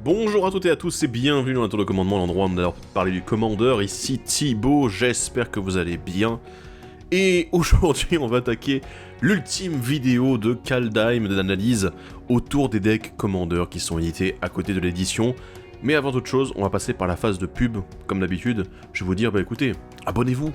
Bonjour à toutes et à tous et bienvenue dans la tour de commandement, l'endroit où on va parler du commandeur, ici Thibaut, j'espère que vous allez bien. Et aujourd'hui on va attaquer l'ultime vidéo de Kaldheim d'analyse autour des decks commandeurs qui sont édités à côté de l'édition. Mais avant toute chose, on va passer par la phase de pub, comme d'habitude. Je vais vous dire, écoutez, abonnez-vous,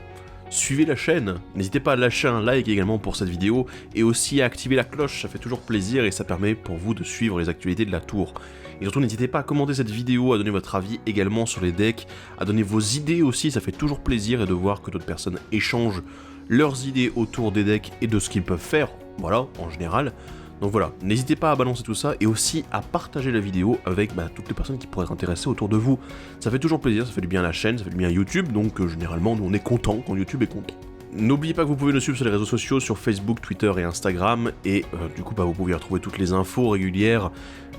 suivez la chaîne, n'hésitez pas à lâcher un like également pour cette vidéo, et aussi à activer la cloche, ça fait toujours plaisir et ça permet pour vous de suivre les actualités de la tour. Et surtout n'hésitez pas à commenter cette vidéo, à donner votre avis également sur les decks, à donner vos idées aussi, ça fait toujours plaisir et de voir que d'autres personnes échangent leurs idées autour des decks et de ce qu'ils peuvent faire, voilà, en général. Donc voilà, n'hésitez pas à balancer tout ça et aussi à partager la vidéo avec toutes les personnes qui pourraient être intéressées autour de vous. Ça fait toujours plaisir, ça fait du bien à la chaîne, ça fait du bien à YouTube, donc généralement nous on est content quand YouTube est content. N'oubliez pas que vous pouvez nous suivre sur les réseaux sociaux, sur Facebook, Twitter et Instagram, et du coup vous pouvez retrouver toutes les infos régulières,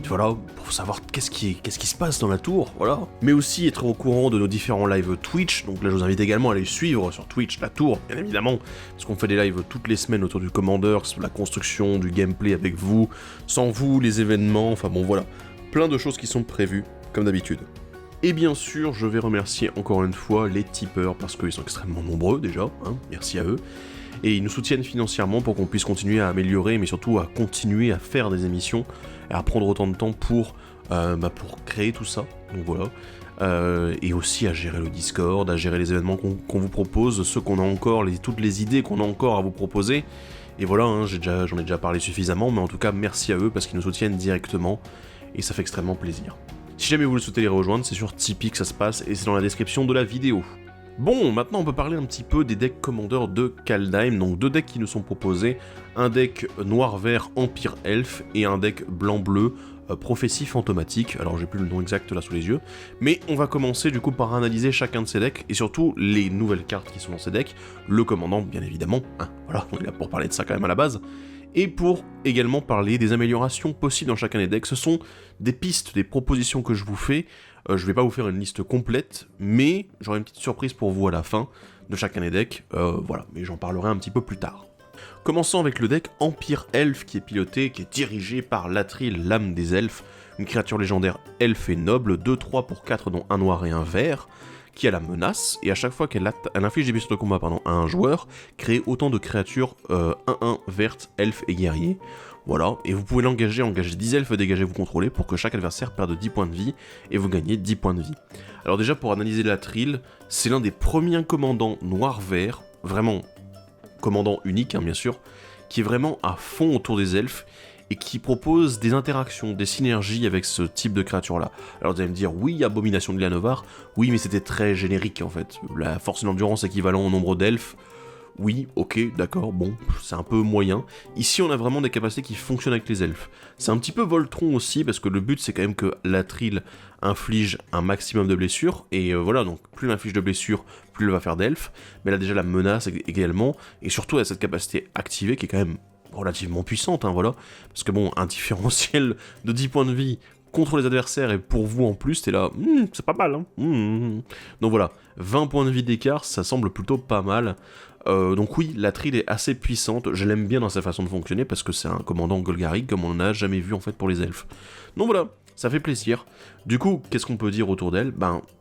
voilà, pour savoir qu'est-ce qui se passe dans la tour, voilà. Mais aussi être au courant de nos différents lives Twitch, donc là je vous invite également à aller suivre sur Twitch la tour, bien évidemment, parce qu'on fait des lives toutes les semaines autour du Commander, sur la construction, du gameplay avec vous, sans vous, les événements, enfin bon voilà, plein de choses qui sont prévues, comme d'habitude. Et bien sûr, je vais remercier encore une fois les tipeurs, parce qu'ils sont extrêmement nombreux déjà, hein, merci à eux. Et ils nous soutiennent financièrement pour qu'on puisse continuer à améliorer, mais surtout à continuer à faire des émissions, et à prendre autant de temps pour créer tout ça, donc voilà. Et aussi à gérer le Discord, à gérer les événements qu'on vous propose, ceux qu'on a encore, toutes les idées qu'on a encore à vous proposer. Et voilà, hein, j'en ai déjà parlé suffisamment, mais en tout cas merci à eux, parce qu'ils nous soutiennent directement, et ça fait extrêmement plaisir. Si jamais vous souhaitez les rejoindre, c'est sur Tipeee que ça se passe et c'est dans la description de la vidéo. Bon, maintenant on peut parler un petit peu des decks commandeurs de Kaldheim, donc deux decks qui nous sont proposés, un deck noir-vert Empire Elf et un deck blanc-bleu Prophétie Fantomatique, alors j'ai plus le nom exact là sous les yeux, mais on va commencer du coup par analyser chacun de ces decks et surtout les nouvelles cartes qui sont dans ces decks, le commandant bien évidemment, hein, voilà, on est là pour parler de ça quand même à la base. Et pour également parler des améliorations possibles dans chacun des decks. Ce sont des pistes, des propositions que je vous fais. Je vais pas vous faire une liste complète, mais j'aurai une petite surprise pour vous à la fin de chacun des decks. Voilà, mais j'en parlerai un petit peu plus tard. Commençons avec le deck Empire Elf qui est dirigé par Lathril, l'âme des elfes, une créature légendaire elfe et noble, 2-3 pour 4 dont un noir et un vert, qui a la menace, et à chaque fois qu'elle inflige des blessures de combat à un joueur, crée autant de créatures 1-1 vertes, elfes et guerriers. Voilà, et vous pouvez engager 10 elfes dégagés vous contrôlez pour que chaque adversaire perde 10 points de vie, et vous gagnez 10 points de vie. Alors déjà, pour analyser Lathril, c'est l'un des premiers commandants noir-vert, vraiment commandant unique, hein, bien sûr, qui est vraiment à fond autour des elfes, et qui propose des interactions, des synergies avec ce type de créature-là. Alors vous allez me dire, oui, Abomination de Llanowar, oui, mais c'était très générique en fait. La force d'endurance équivalent au nombre d'elfes, oui, ok, d'accord, bon, c'est un peu moyen. Ici, on a vraiment des capacités qui fonctionnent avec les elfes. C'est un petit peu Voltron aussi, parce que le but, c'est quand même que Lathril inflige un maximum de blessures, et voilà, donc plus elle inflige de blessures, plus elle va faire d'elfes, mais elle a déjà la menace également, et surtout elle a cette capacité activée qui est quand même relativement puissante, hein, voilà, parce que bon, un différentiel de 10 points de vie contre les adversaires et pour vous en plus, t'es là, c'est pas mal, hein. Donc voilà, 20 points de vie d'écart, ça semble plutôt pas mal. Donc oui, Lathril est assez puissante, je l'aime bien dans sa façon de fonctionner parce que c'est un commandant Golgari comme on n'a jamais vu en fait pour les elfes. Donc voilà, ça fait plaisir. Du coup, qu'est-ce qu'on peut dire autour d'elle ?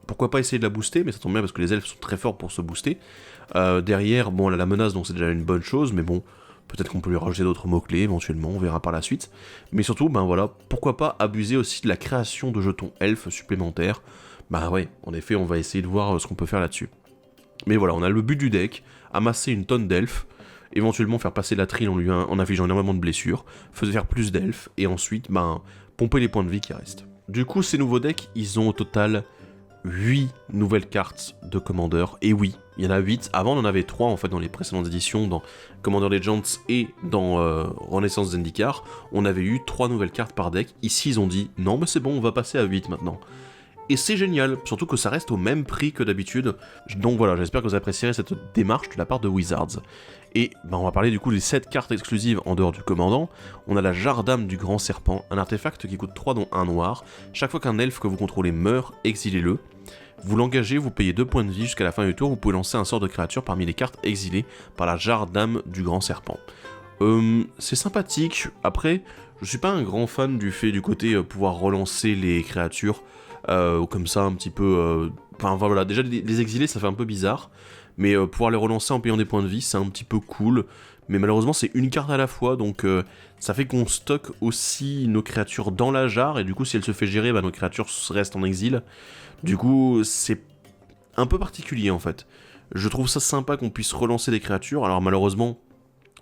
Pourquoi pas essayer de la booster, mais ça tombe bien parce que les elfes sont très forts pour se booster. Derrière, bon, elle a la menace donc c'est déjà une bonne chose, mais bon, peut-être qu'on peut lui rajouter d'autres mots-clés éventuellement, on verra par la suite. Mais surtout, voilà, pourquoi pas abuser aussi de la création de jetons elfes supplémentaires. Ouais, en effet, on va essayer de voir ce qu'on peut faire là-dessus. Mais voilà, on a le but du deck, amasser une tonne d'elfes, éventuellement faire passer Lathril en infligeant énormément de blessures, faire plus d'elfes, et ensuite, pomper les points de vie qui restent. Du coup, ces nouveaux decks, ils ont au total 8 nouvelles cartes de Commander, et oui, il y en a 8, avant on en avait 3 en fait dans les précédentes éditions, dans Commander Legends et dans Renaissance Zendikar, on avait eu 3 nouvelles cartes par deck, ici ils ont dit, non mais c'est bon, on va passer à 8 maintenant. Et c'est génial, surtout que ça reste au même prix que d'habitude, donc voilà, j'espère que vous apprécierez cette démarche de la part de Wizards. Et on va parler du coup des 7 cartes exclusives en dehors du commandant. On a la Jarre-d'âme du Grand Serpent, un artefact qui coûte 3 dont 1 noir. Chaque fois qu'un elfe que vous contrôlez meurt, exilez-le. Vous l'engagez, vous payez 2 points de vie jusqu'à la fin du tour, vous pouvez lancer un sort de créature parmi les cartes exilées par la Jarre-d'âme du Grand Serpent. C'est sympathique. Après, je suis pas un grand fan du fait du côté pouvoir relancer les créatures comme ça un petit peu... Enfin voilà, déjà les exilés ça fait un peu bizarre, mais pouvoir les relancer en payant des points de vie c'est un petit peu cool. Mais malheureusement c'est une carte à la fois, donc ça fait qu'on stocke aussi nos créatures dans la jarre, et du coup si elle se fait gérer, bah, nos créatures restent en exil. Du coup c'est un peu particulier en fait. Je trouve ça sympa qu'on puisse relancer des créatures, alors malheureusement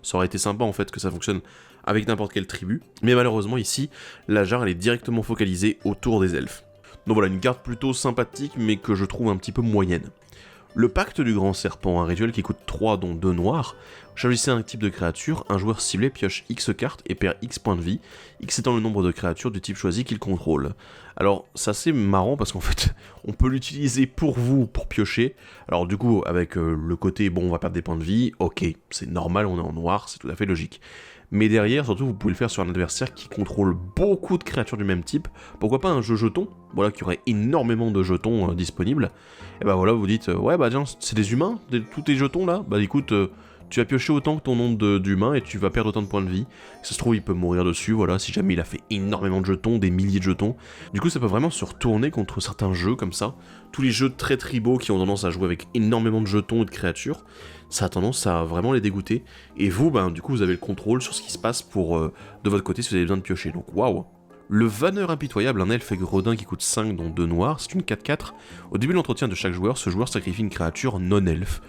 ça aurait été sympa en fait que ça fonctionne avec n'importe quelle tribu, mais malheureusement ici la jarre elle est directement focalisée autour des elfes. Donc voilà, une carte plutôt sympathique mais que je trouve un petit peu moyenne. Le Pacte du Grand Serpent, un rituel qui coûte 3 dont 2 noirs. Choisissez un type de créature, un joueur ciblé pioche X cartes et perd X points de vie, X étant le nombre de créatures du type choisi qu'il contrôle. Alors c'est assez marrant parce qu'en fait on peut l'utiliser pour vous, pour piocher. Alors du coup avec le côté bon on va perdre des points de vie, ok c'est normal, on est en noir, c'est tout à fait logique. Mais derrière, surtout, vous pouvez le faire sur un adversaire qui contrôle beaucoup de créatures du même type. Pourquoi pas un jeu jeton, voilà, qui aurait énormément de jetons disponibles. Et bah voilà, vous dites, ouais bah tiens, c'est des humains, tous tes jetons là. Bah écoute, tu vas piocher autant que ton nombre d'humains et tu vas perdre autant de points de vie. Ça se trouve, il peut mourir dessus, voilà, si jamais il a fait énormément de jetons, des milliers de jetons. Du coup, ça peut vraiment se retourner contre certains jeux comme ça. Tous les jeux très tribaux qui ont tendance à jouer avec énormément de jetons et de créatures, ça a tendance à vraiment les dégoûter. Et vous, ben, du coup, vous avez le contrôle sur ce qui se passe pour de votre côté si vous avez besoin de piocher. Donc, waouh! Le Vanneur Impitoyable, un elfe gredin qui coûte 5 dont 2 noirs, c'est une 4-4. Au début de l'entretien de chaque joueur, ce joueur sacrifie une créature non-elfe.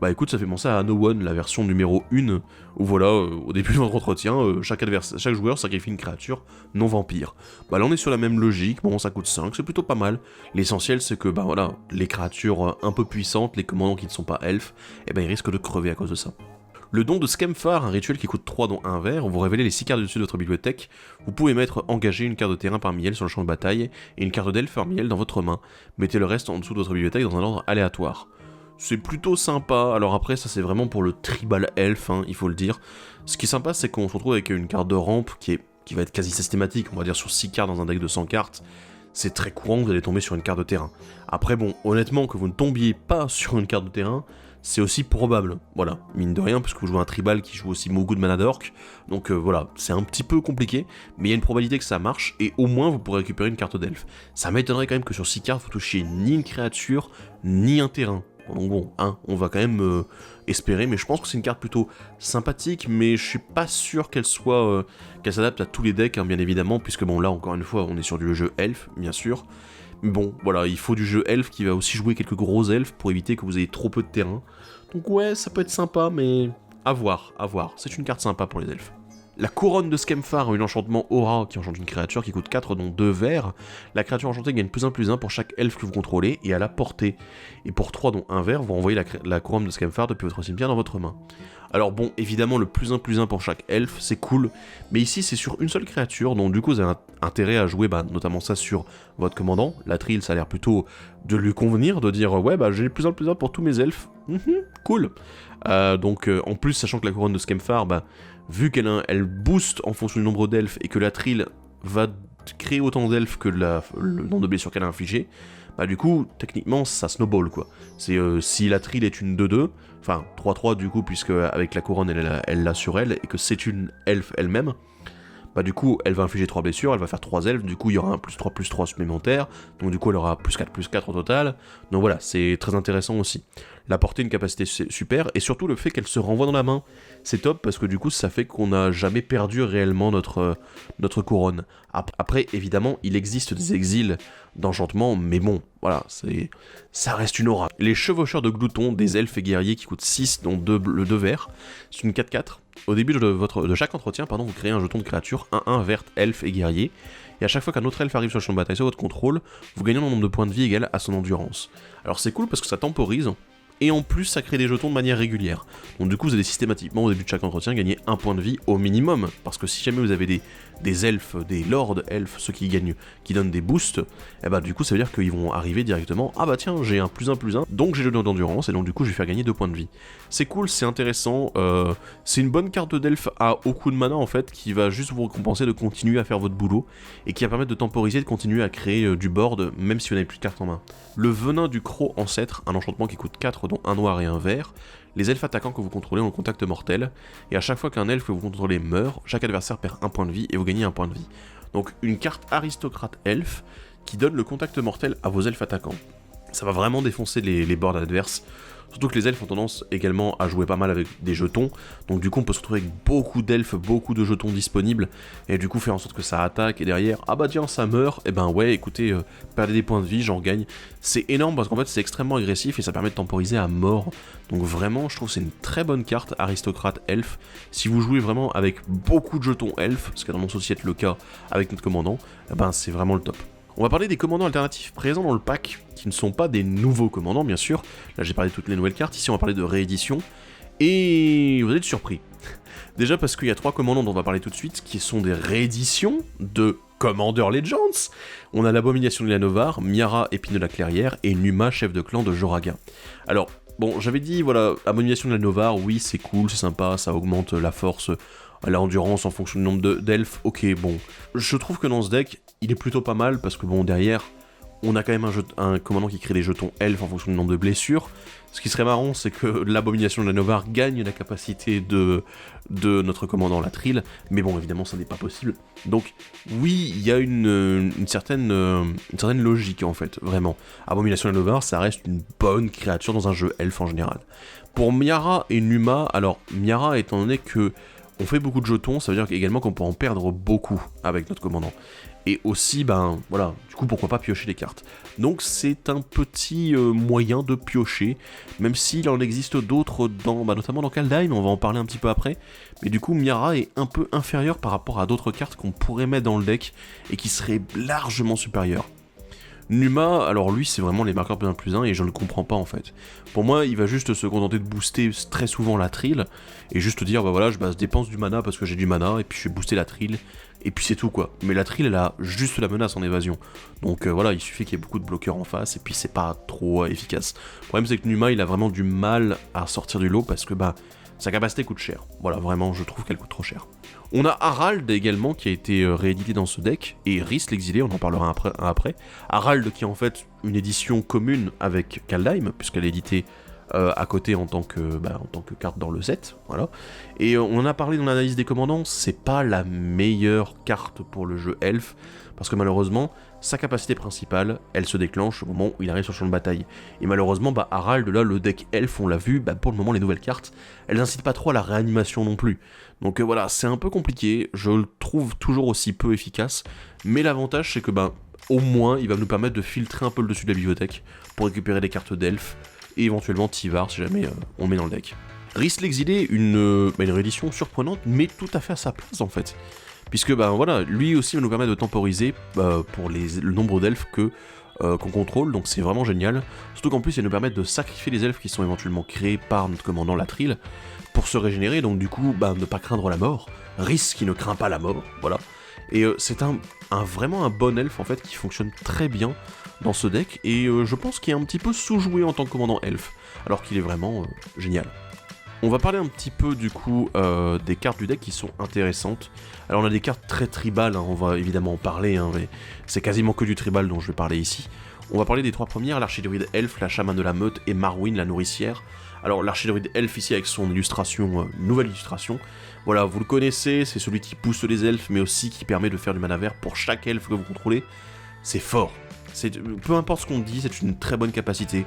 Bah écoute, ça fait penser à No One, la version numéro 1, où voilà, au début de votre entretien, chaque joueur sacrifie une créature non-vampire. Bah là on est sur la même logique, bon ça coûte 5, c'est plutôt pas mal. L'essentiel c'est que bah voilà, les créatures un peu puissantes, les commandants qui ne sont pas elfes, eh ben ils risquent de crever à cause de ça. Le don de Skemfar, un rituel qui coûte 3 dont 1 vert, vous révélez les 6 cartes dessus de votre bibliothèque, vous pouvez mettre engagé une carte de terrain parmi elles sur le champ de bataille, et une carte d'elfe parmi elles dans votre main. Mettez le reste en dessous de votre bibliothèque dans un ordre aléatoire. C'est plutôt sympa, alors après ça c'est vraiment pour le tribal elf, hein, il faut le dire. Ce qui est sympa c'est qu'on se retrouve avec une carte de rampe qui va être quasi systématique, on va dire sur 6 cartes dans un deck de 100 cartes. C'est très courant que vous allez tomber sur une carte de terrain. Après bon, honnêtement que vous ne tombiez pas sur une carte de terrain, c'est aussi probable, voilà, mine de rien, parce que vous jouez un tribal qui joue aussi beaucoup de mana d'orc, donc voilà, c'est un petit peu compliqué, mais il y a une probabilité que ça marche, et au moins vous pourrez récupérer une carte d'elfe. Ça m'étonnerait quand même que sur 6 cartes vous touchiez ni une créature, ni un terrain. Donc bon, hein, on va quand même espérer, mais je pense que c'est une carte plutôt sympathique, mais je suis pas sûr qu'elle soit qu'elle s'adapte à tous les decks, hein, bien évidemment, puisque bon là encore une fois on est sur du jeu elfe, bien sûr. Mais bon, voilà, il faut du jeu elfe qui va aussi jouer quelques gros elfes pour éviter que vous ayez trop peu de terrain. Donc ouais, ça peut être sympa, mais à voir, c'est une carte sympa pour les elfes. La couronne de Skemfar a un enchantement aura qui enchante une créature qui coûte 4 dont 2 verts. La créature enchantée gagne +1/+1 pour chaque elfe que vous contrôlez et à la portée. Et pour 3 dont 1 vert, vous renvoyez la couronne de Skemfar depuis votre cimetière dans votre main. Alors bon, évidemment le +1/+1 pour chaque elfe, c'est cool, mais ici c'est sur une seule créature, donc du coup vous avez intérêt à jouer notamment ça sur votre commandant. La Trill, ça a l'air plutôt de lui convenir, de dire ouais bah j'ai +1/+1 pour tous mes elfes, cool. Donc en plus, sachant que la couronne de Skemfar, vu qu'elle booste en fonction du nombre d'elfes et que la Trill va créer autant d'elfes que le nombre de blessures qu'elle a infligé, du coup, techniquement, ça snowball, quoi. C'est si la Trill est une 2-2, enfin 3-3 du coup, puisque avec la couronne, elle l'a sur elle, et que c'est une elfe elle-même, du coup, elle va infliger 3 blessures, elle va faire 3 elfes, du coup, il y aura un +3/+3 supplémentaire, donc du coup, elle aura +4/+4 au total, donc voilà, c'est très intéressant aussi. La portée, une capacité super, et surtout le fait qu'elle se renvoie dans la main, c'est top, parce que du coup, ça fait qu'on n'a jamais perdu réellement notre couronne. Après, évidemment, il existe des exils d'enchantement, mais bon, voilà, ça reste une aura. Les chevaucheurs de Glouton, des elfes et guerriers qui coûtent 6, dont le 2 verts, c'est une 4-4. Au début de chaque entretien, vous créez un jeton de créature 1-1 verte, elfe et guerrier, et à chaque fois qu'un autre elfe arrive sur le champ de bataille sur votre contrôle, vous gagnez un nombre de points de vie égal à son endurance. Alors c'est cool parce que ça temporise, et en plus ça crée des jetons de manière régulière. Donc du coup vous allez systématiquement au début de chaque entretien gagner un point de vie au minimum, parce que si jamais vous avez des elfes, des lords elfes, ceux qui donnent des boosts, du coup ça veut dire qu'ils vont arriver directement, ah bah tiens j'ai un +1/+1, donc j'ai le don d'endurance, et donc du coup je vais faire gagner 2 points de vie. C'est cool, c'est intéressant, c'est une bonne carte d'elfe à haut coût de mana en fait, qui va juste vous récompenser de continuer à faire votre boulot, et qui va permettre de temporiser, de continuer à créer du board, même si vous n'avez plus de cartes en main. Le venin du croc ancêtre, un enchantement qui coûte 4 dont un noir et un vert, les elfes attaquants que vous contrôlez ont le contact mortel, et à chaque fois qu'un elfe que vous contrôlez meurt, chaque adversaire perd un point de vie et vous gagnez un point de vie. Donc une carte aristocrate elfe qui donne le contact mortel à vos elfes attaquants. Ça va vraiment défoncer les boards adverses. Surtout que les elfes ont tendance également à jouer pas mal avec des jetons, donc du coup on peut se retrouver avec beaucoup d'elfes, beaucoup de jetons disponibles, et du coup faire en sorte que ça attaque, et derrière, ah bah tiens ça meurt, et ben ouais écoutez, perdez des points de vie, j'en gagne. C'est énorme parce qu'en fait c'est extrêmement agressif et ça permet de temporiser à mort, donc vraiment je trouve que c'est une très bonne carte aristocrate elfe. Si vous jouez vraiment avec beaucoup de jetons elfes, ce qui a tendance aussi à être le cas avec notre commandant, et ben c'est vraiment le top. On va parler des commandants alternatifs présents dans le pack, qui ne sont pas des nouveaux commandants bien sûr, là j'ai parlé de toutes les nouvelles cartes, ici on va parler de réédition, et vous allez être surpris. Déjà parce qu'il y a 3 commandants dont on va parler tout de suite, qui sont des rééditions de Commander Legends. On a l'Abomination de la Novar, Miara, épine de la Clairière, et Numa, chef de clan de Joraga. Alors, bon, j'avais dit, voilà, Abomination de la Novar, oui c'est cool, c'est sympa, ça augmente la force, la endurance en fonction du nombre d'elfes, ok bon. Je trouve que dans ce deck, il est plutôt pas mal, parce que bon, derrière, on a quand même un commandant qui crée des jetons elfes en fonction du nombre de blessures. Ce qui serait marrant, c'est que l'Abomination de la Novar gagne la capacité de notre commandant Latril, mais bon, évidemment, ça n'est pas possible. Donc, oui, il y a une certaine logique, en fait, vraiment. Abomination de la Novar, ça reste une bonne créature dans un jeu elfe en général. Pour Miara et Numa, alors, Miara, étant donné que on fait beaucoup de jetons, ça veut dire également qu'on peut en perdre beaucoup avec notre commandant. Et aussi, ben voilà, du coup pourquoi pas piocher les cartes. Donc c'est un petit moyen de piocher, même s'il en existe d'autres, notamment dans Kaldheim, on va en parler un petit peu après. Mais du coup Miara est un peu inférieur par rapport à d'autres cartes qu'on pourrait mettre dans le deck, et qui seraient largement supérieures. Numa, alors lui c'est vraiment les marqueurs +1/+1 et je ne le comprends pas en fait. Pour moi il va juste se contenter de booster très souvent la trill, et juste dire bah voilà je dépense du mana parce que j'ai du mana, et puis je vais booster la trill, et puis c'est tout quoi. Mais la trill elle a juste la menace en évasion, donc voilà il suffit qu'il y ait beaucoup de bloqueurs en face, et puis c'est pas trop efficace. Le problème c'est que Numa il a vraiment du mal à sortir du lot parce que sa capacité coûte cher. Voilà, vraiment, je trouve qu'elle coûte trop cher. On a Harald également qui a été réédité dans ce deck, et Rhys l'exilé, on en parlera après. Harald qui est en fait une édition commune avec Kaldheim, puisqu'elle est éditée à côté en tant que carte dans le set, voilà. Et on en a parlé dans l'analyse des commandants, c'est pas la meilleure carte pour le jeu elfe, parce que malheureusement, sa capacité principale, elle se déclenche au moment où il arrive sur le champ de bataille. Et malheureusement, Harald, là, le deck elfe, on l'a vu, pour le moment, les nouvelles cartes, elles n'incitent pas trop à la réanimation non plus. Donc voilà, c'est un peu compliqué, je le trouve toujours aussi peu efficace, mais l'avantage, c'est que, au moins, il va nous permettre de filtrer un peu le dessus de la bibliothèque, pour récupérer des cartes d'elfe, et éventuellement Tivar, si jamais on le met dans le deck. Rhys l'exilé, une réédition surprenante, mais tout à fait à sa place, en fait. Puisque voilà, lui aussi va nous permettre de temporiser pour le nombre d'elfes qu'on contrôle, donc c'est vraiment génial. Surtout qu'en plus il va nous permettre de sacrifier les elfes qui sont éventuellement créés par notre commandant Latril pour se régénérer, donc du coup ne pas craindre la mort. Rhys qui ne craint pas la mort, voilà. Et c'est vraiment un bon elfe en fait qui fonctionne très bien dans ce deck, et je pense qu'il est un petit peu sous-joué en tant que commandant elfe, alors qu'il est vraiment génial. On va parler un petit peu du coup des cartes du deck qui sont intéressantes. Alors on a des cartes très tribales, on va évidemment en parler, mais c'est quasiment que du tribal dont je vais parler ici. On va parler des 3 premières, l'archidruide elfe, la chamane de la meute et Marwyn la nourricière. Alors l'archidruide elfe ici avec son illustration, nouvelle illustration, voilà vous le connaissez, c'est celui qui pousse les elfes mais aussi qui permet de faire du mana vert pour chaque elfe que vous contrôlez. C'est fort, peu importe ce qu'on dit, c'est une très bonne capacité.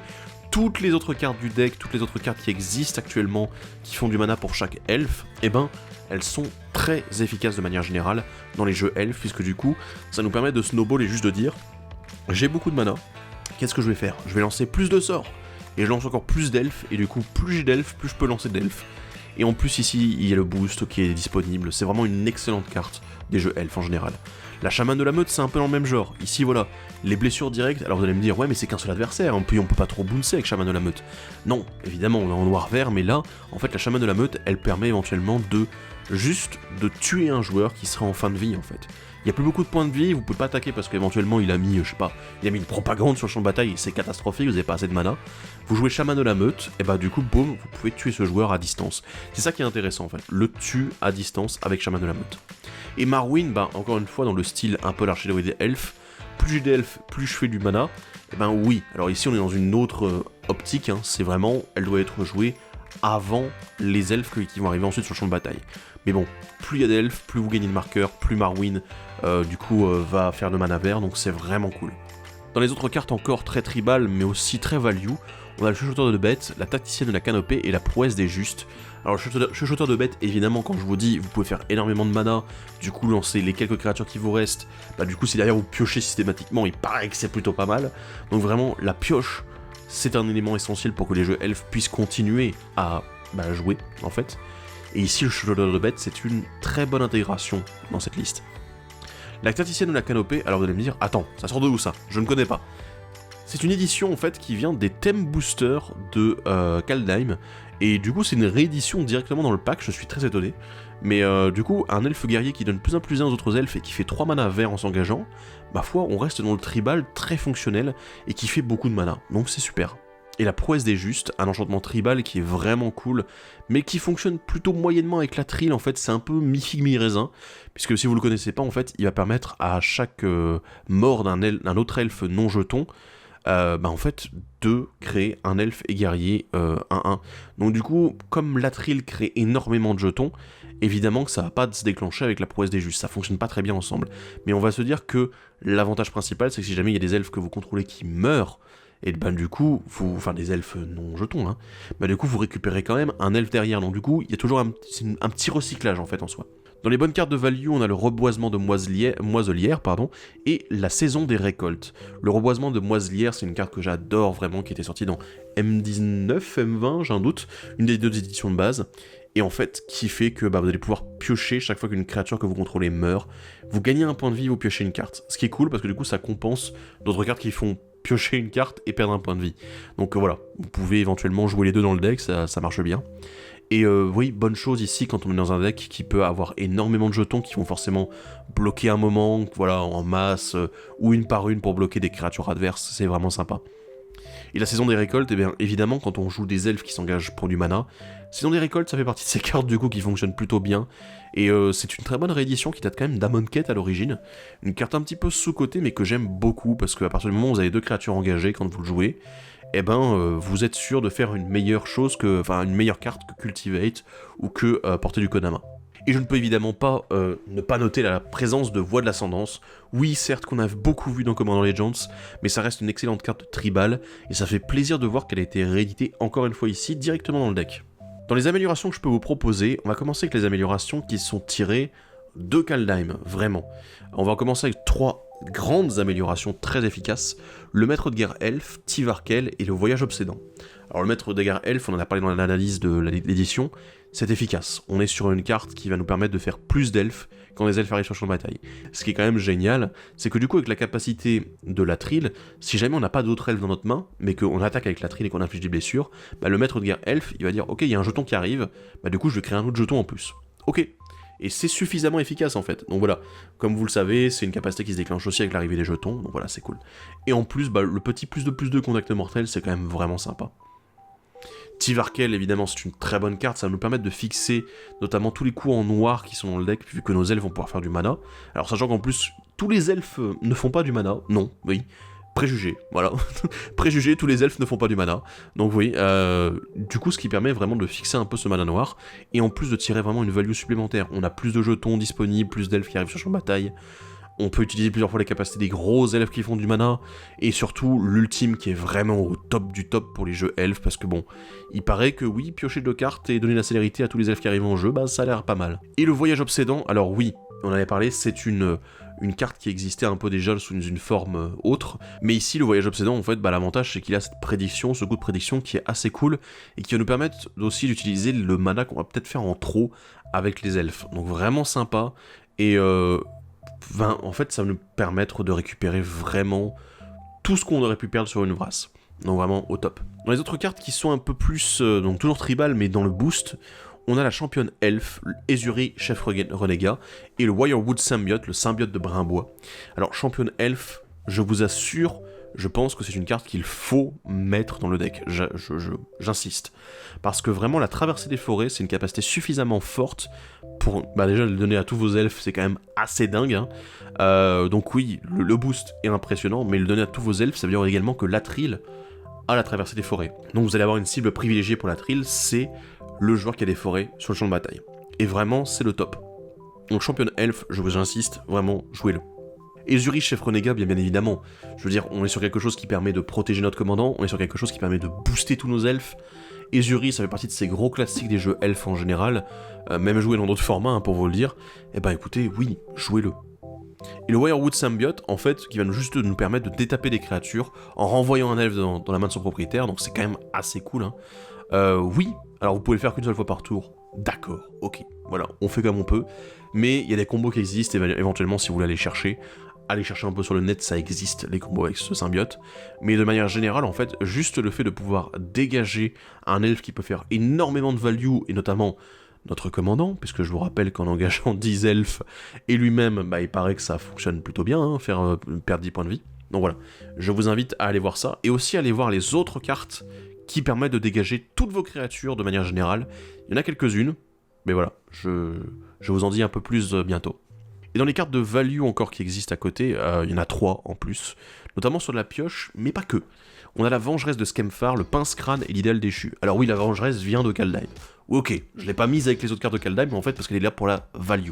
Toutes les autres cartes du deck, toutes les autres cartes qui existent actuellement, qui font du mana pour chaque elfe, elles sont très efficaces de manière générale dans les jeux elfes, puisque du coup, ça nous permet de snowball et juste de dire, j'ai beaucoup de mana, qu'est-ce que je vais faire? Je vais lancer plus de sorts, et je lance encore plus d'elfes, et du coup, plus j'ai d'elfes, plus je peux lancer d'elfes. Et en plus ici, il y a le boost qui est disponible, c'est vraiment une excellente carte des jeux elfes en général. La chamane de la meute, c'est un peu dans le même genre. Ici, voilà, les blessures directes, alors vous allez me dire, ouais, mais c'est qu'un seul adversaire, puis on peut pas trop bouncer avec chamane de la meute. Non, évidemment, on est en noir-vert, mais là, en fait, la chamane de la meute, elle permet éventuellement de tuer un joueur qui sera en fin de vie, en fait. Il n'y a plus beaucoup de points de vie, vous pouvez pas attaquer parce qu'éventuellement il a mis, il a mis une propagande sur le champ de bataille, c'est catastrophique, vous n'avez pas assez de mana. Vous jouez chaman de la meute, et du coup, boum, vous pouvez tuer ce joueur à distance. C'est ça qui est intéressant en fait, le tue à distance avec chaman de la meute. Et Marwyn, encore une fois, dans le style un peu l'archidruide elfe, plus j'ai d'elfes, plus je fais du mana, Eh ben oui, alors ici on est dans une autre optique, hein. C'est vraiment, elle doit être jouée avant les elfes qui vont arriver ensuite sur le champ de bataille. Mais bon, plus il y a d'elfes, plus vous gagnez de marqueurs, plus Marwyn va faire de mana vert, donc c'est vraiment cool. Dans les autres cartes encore très tribal, mais aussi très value, on a le chuchoteur de bêtes, la tacticienne de la canopée et la prouesse des justes. Alors le chuchoteur de bêtes, évidemment, quand je vous dis, vous pouvez faire énormément de mana, du coup lancer les quelques créatures qui vous restent, bah du coup si derrière vous piochez systématiquement, il paraît que c'est plutôt pas mal. Donc vraiment, la pioche, c'est un élément essentiel pour que les jeux elfes puissent continuer à jouer, en fait. Et ici, le chuchoteur de bêtes, c'est une très bonne intégration dans cette liste. La tacticienne de la canopée, alors vous allez me dire, attends, ça sort de où ça? Je ne connais pas. C'est une édition en fait qui vient des thèmes boosters de Kaldheim, et du coup c'est une réédition directement dans le pack, je suis très étonné. Mais du coup, un elfe guerrier qui donne +1/+1 aux autres elfes et qui fait 3 mana verts en s'engageant, ma foi, on reste dans le tribal très fonctionnel et qui fait beaucoup de mana, donc c'est super. Et la prouesse des justes, un enchantement tribal qui est vraiment cool, mais qui fonctionne plutôt moyennement avec la tril, en fait, c'est un peu mi-figue mi-raisin, puisque si vous le connaissez pas, en fait, il va permettre à chaque mort d'un autre elfe non jeton, en fait, de créer un elfe et guerrier 1-1. Donc du coup, comme la tril crée énormément de jetons, évidemment que ça va pas se déclencher avec la prouesse des justes, ça fonctionne pas très bien ensemble. Mais on va se dire que l'avantage principal, c'est que si jamais il y a des elfes que vous contrôlez qui meurent, et du coup, des elfes non jetons, hein, du coup vous récupérez quand même un elfe derrière, donc du coup il y a toujours un petit recyclage en fait en soi. Dans les bonnes cartes de value, on a le reboisement de moiselière, et la saison des récoltes. Le reboisement de moiselière, c'est une carte que j'adore vraiment, qui était sortie dans M19, M20, j'ai un doute, une des 2 éditions de base, et en fait, qui fait que vous allez pouvoir piocher chaque fois qu'une créature que vous contrôlez meurt. Vous gagnez un point de vie, vous piochez une carte. Ce qui est cool, parce que du coup ça compense d'autres cartes qui font piocher une carte et perdre un point de vie. Donc voilà, vous pouvez éventuellement jouer les deux dans le deck, ça marche bien. Et oui, bonne chose ici quand on est dans un deck qui peut avoir énormément de jetons qui vont forcément bloquer un moment, voilà, en masse, ou une par une pour bloquer des créatures adverses, c'est vraiment sympa. Et la saison des récoltes, eh bien évidemment quand on joue des elfes qui s'engagent pour du mana, saison des récoltes ça fait partie de ces cartes du coup qui fonctionnent plutôt bien, et c'est une très bonne réédition qui date quand même d'Amonkhet à l'origine, une carte un petit peu sous-cotée mais que j'aime beaucoup, parce qu'à partir du moment où vous avez 2 créatures engagées quand vous le jouez, vous êtes sûr de faire une meilleure une meilleure carte que Cultivate ou que Portée du Kodama. Et je ne peux évidemment pas ne pas noter la présence de Voix de l'Ascendance. Oui, certes qu'on a beaucoup vu dans Commander Legends, mais ça reste une excellente carte tribale, et ça fait plaisir de voir qu'elle a été rééditée encore une fois ici, directement dans le deck. Dans les améliorations que je peux vous proposer, on va commencer avec les améliorations qui sont tirées de Kaldheim, vraiment. On va commencer avec 3 grandes améliorations très efficaces, le maître de guerre elfe, Tivarkel et le voyage obsédant. Alors le maître de guerre elfe, on en a parlé dans l'analyse de l'édition, c'est efficace. On est sur une carte qui va nous permettre de faire plus d'elfes quand les elfes arrivent sur le champ de bataille. Ce qui est quand même génial, c'est que du coup avec la capacité de la tril, si jamais on n'a pas d'autres elfes dans notre main, mais qu'on attaque avec la tril et qu'on inflige des blessures, le maître de guerre elfe, il va dire ok, il y a un jeton qui arrive, du coup je vais créer un autre jeton en plus. Ok. Et c'est suffisamment efficace en fait. Donc voilà, comme vous le savez, c'est une capacité qui se déclenche aussi avec l'arrivée des jetons, donc voilà, c'est cool. Et en plus, le petit +2/+2 contact mortel, c'est quand même vraiment sympa. Tivarkel, évidemment, c'est une très bonne carte, ça va nous permettre de fixer notamment tous les coups en noir qui sont dans le deck, vu que nos elfes vont pouvoir faire du mana. Alors sachant qu'en plus, tous les elfes ne font pas du mana, non, oui. Préjugés, voilà. Préjugés, tous les elfes ne font pas du mana. Donc oui, du coup ce qui permet vraiment de fixer un peu ce mana noir, et en plus de tirer vraiment une value supplémentaire. On a plus de jetons disponibles, plus d'elfes qui arrivent sur le champ de bataille, on peut utiliser plusieurs fois les capacités des gros elfes qui font du mana, et surtout l'ultime qui est vraiment au top du top pour les jeux elfes, parce que bon, il paraît que oui, piocher 2 cartes et donner la célérité à tous les elfes qui arrivent en jeu, ça a l'air pas mal. Et le voyage obsédant, alors oui, on en avait parlé, c'est une carte qui existait un peu déjà sous une forme autre, mais ici le voyage obsédant en fait l'avantage c'est qu'il a cette prédiction, ce goût de prédiction qui est assez cool et qui va nous permettre aussi d'utiliser le mana qu'on va peut-être faire en trop avec les elfes, donc vraiment sympa, et en fait ça va nous permettre de récupérer vraiment tout ce qu'on aurait pu perdre sur une vrasse, donc vraiment au top. Dans les autres cartes qui sont un peu plus, donc toujours tribal mais dans le boost, on a la championne elfe, Ezuri, chef renégat, et le Wirewood symbiote, le symbiote de Brimbois. Alors, championne elfe, je vous assure je pense que c'est une carte qu'il faut mettre dans le deck, j'insiste. Parce que vraiment, la traversée des forêts, c'est une capacité suffisamment forte pour, déjà, le donner à tous vos elfes, c'est quand même assez dingue, hein. Donc oui, le boost est impressionnant, mais le donner à tous vos elfes, ça veut dire également que l'Atril a la traversée des forêts. Donc vous allez avoir une cible privilégiée pour l'Atril, c'est le joueur qui a des forêts sur le champ de bataille. Et vraiment, c'est le top. Donc champion elfe, j'insiste, vraiment, jouez-le. Et Zurich chef Renégat, bien évidemment. Je veux dire, on est sur quelque chose qui permet de protéger notre commandant, on est sur quelque chose qui permet de booster tous nos elfes. Et Zurich, ça fait partie de ces gros classiques des jeux elfes en général, même joué dans d'autres formats, hein, pour vous le dire. Eh ben écoutez, oui, jouez-le. Et le Wirewood Symbiote, en fait, qui va juste nous permettre de détaper des créatures en renvoyant un elfe dans la main de son propriétaire, donc c'est quand même assez cool, hein. Oui, alors vous pouvez le faire qu'une seule fois par tour, d'accord, ok, voilà, on fait comme on peut, mais il y a des combos qui existent, éventuellement si vous voulez aller chercher un peu sur le net, ça existe, les combos avec ce symbiote, mais de manière générale, en fait, juste le fait de pouvoir dégager un elfe qui peut faire énormément de value, et notamment notre commandant, puisque je vous rappelle qu'en engageant 10 elfes, et lui-même, il paraît que ça fonctionne plutôt bien, hein, faire perdre 10 points de vie. Donc voilà, je vous invite à aller voir ça, et aussi à aller voir les autres cartes qui permettent de dégager toutes vos créatures de manière générale. Il y en a quelques-unes, mais voilà, je vous en dis un peu plus bientôt. Et dans les cartes de value encore qui existent à côté, il y en a 3 en plus, notamment sur la pioche, mais pas que. On a la vengeresse de Skemfar, le pince-crâne et l'idéal déchu. Alors oui, la vengeresse vient de Kaldheim. Ok, je l'ai pas mise avec les autres cartes de Kaldheim, mais en fait parce qu'elle est là pour la value.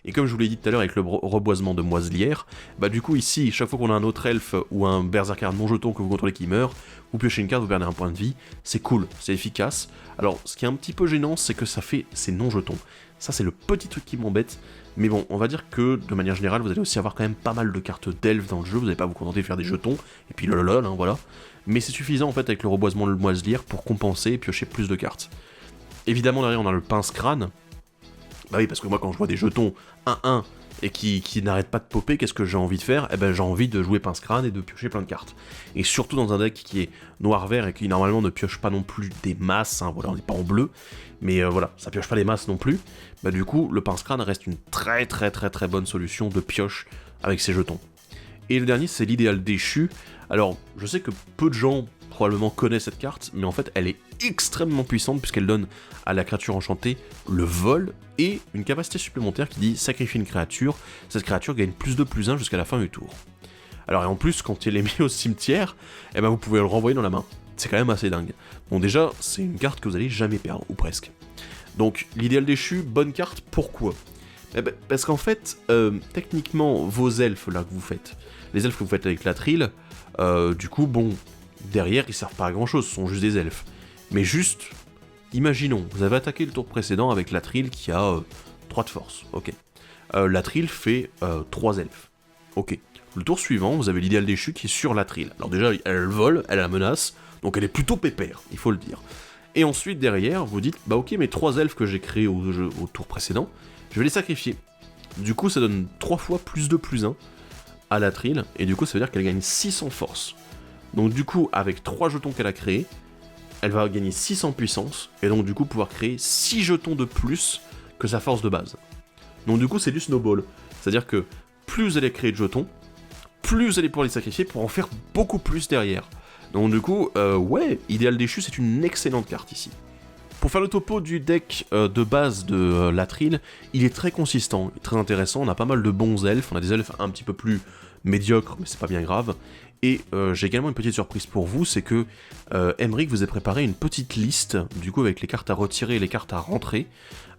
Et comme je vous l'ai dit tout à l'heure avec le reboisement de Moiselière, du coup ici, chaque fois qu'on a un autre elfe ou un berserker non jeton que vous contrôlez qui meurt, vous piochez une carte, vous perdez un point de vie, c'est cool, c'est efficace. Alors ce qui est un petit peu gênant, c'est que c'est non jeton. Ça c'est le petit truc qui m'embête, mais bon, on va dire que de manière générale, vous allez aussi avoir quand même pas mal de cartes d'elfes dans le jeu, vous n'allez pas vous contenter de faire des jetons, et puis lololol, hein, voilà. Mais c'est suffisant en fait avec le reboisement de Moiselière pour compenser et piocher plus de cartes. Évidemment derrière on a le pince-crâne. Bah oui, parce que moi quand je vois des jetons 1-1 et qui n'arrêtent pas de popper, qu'est-ce que j'ai envie de faire ? Eh ben j'ai envie de jouer pince-crâne et de piocher plein de cartes. Et surtout dans un deck qui est noir-vert et qui normalement ne pioche pas non plus des masses, hein, voilà, on n'est pas en bleu, mais voilà, ça pioche pas des masses non plus, du coup le pince-crâne reste une très bonne solution de pioche avec ses jetons. Et le dernier c'est l'idéal déchu. Alors je sais que peu de gens probablement connaissent cette carte, mais en fait elle est extrêmement puissante puisqu'elle donne à la créature enchantée le vol et une capacité supplémentaire qui dit sacrifier une créature, cette créature gagne +2/+1 jusqu'à la fin du tour. Alors et en plus quand elle est mise au cimetière, vous pouvez le renvoyer dans la main. C'est quand même assez dingue. Bon déjà c'est une carte que vous allez jamais perdre, ou presque. Donc l'idéal déchu, bonne carte, pourquoi ? Parce qu'en fait, techniquement vos elfes là que vous faites, les elfes que vous faites avec l'Atril, du coup bon, derrière ils servent pas à grand chose, ce sont juste des elfes. Mais juste, imaginons, vous avez attaqué le tour précédent avec l'Atril qui a 3 de force, ok. L'Atril fait 3 elfes, ok. Le tour suivant, vous avez l'idéal déchu qui est sur l'Atril. Alors déjà, elle vole, elle la menace, donc elle est plutôt pépère, il faut le dire. Et ensuite, derrière, vous dites, ok, mes 3 elfes que j'ai créés au tour précédent, je vais les sacrifier. Du coup, ça donne 3 fois +2/+1 à l'Atril, et du coup, ça veut dire qu'elle gagne 6 en force. Donc du coup, avec 3 jetons qu'elle a créés, elle va gagner 6 en puissance, et donc du coup pouvoir créer 6 jetons de plus que sa force de base. Donc du coup c'est du snowball, c'est-à-dire que plus vous allez créer de jetons, plus vous allez pouvoir les sacrifier pour en faire beaucoup plus derrière. Donc du coup, ouais, idéal déchu c'est une excellente carte ici. Pour faire le topo du deck de base de l'Atril, il est très consistant, très intéressant, on a pas mal de bons elfes, on a des elfes un petit peu plus médiocres, mais c'est pas bien grave. Et j'ai également une petite surprise pour vous, c'est que Emric vous a préparé une petite liste, du coup avec les cartes à retirer et les cartes à rentrer.